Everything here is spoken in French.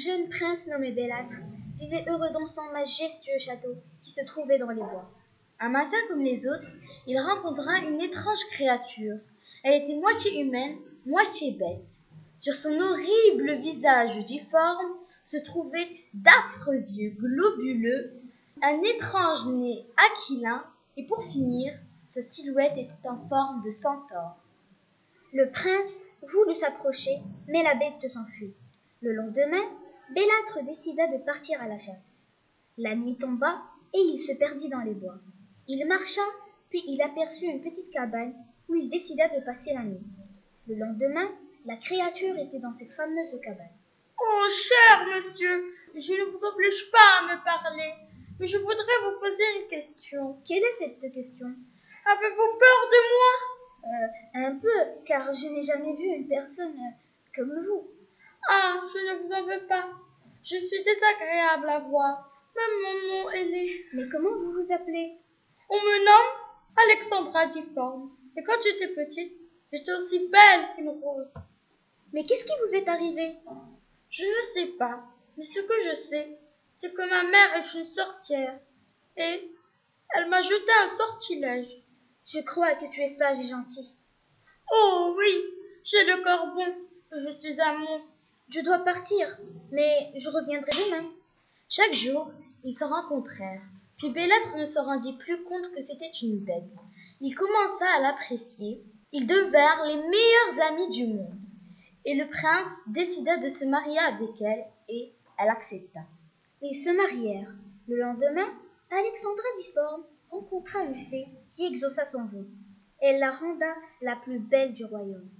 jeune prince nommé Bellâtre vivait heureux dans son majestueux château qui se trouvait dans les bois. Un matin comme les autres, il rencontra une étrange créature. Elle était moitié humaine, moitié bête. Sur son horrible visage difforme se trouvaient d'affreux yeux globuleux, un étrange nez aquilin et pour finir, sa silhouette était en forme de centaure. Le prince voulut s'approcher, mais la bête s'enfuit. Le lendemain, Bellâtre décida de partir à la chasse. La nuit tomba et il se perdit dans les bois. Il marcha, puis il aperçut une petite cabane où il décida de passer la nuit. Le lendemain, la créature était dans cette fameuse cabane. Oh, cher monsieur, je ne vous oblige pas à me parler, mais je voudrais vous poser une question. Quelle est cette question? Avez-vous peur de moi? Un peu, car je n'ai jamais vu une personne comme vous. Ah, je ne vous en veux pas. Je suis désagréable à voir. Même mon nom est laid. Mais comment vous vous appelez? On me nomme Alexandra Difforme. Et quand j'étais petite, j'étais aussi belle qu'une rose. Mais qu'est-ce qui vous est arrivé? Je ne sais pas, mais ce que je sais, c'est que ma mère est une sorcière. Et elle m'a jeté un sortilège. Je crois que tu es sage et gentil. Oh oui, j'ai le corps bon. Je suis un monstre. Je dois partir, mais je reviendrai demain. Chaque jour, ils se rencontrèrent. Puis Bellâtre ne se rendit plus compte que c'était une bête. Il commença à l'apprécier. Ils devinrent les meilleurs amis du monde. Et le prince décida de se marier avec elle et elle accepta. Ils se marièrent. Le lendemain, Alexandra Difforme rencontra une fée qui exauça son vœu. Elle la renda la plus belle du royaume.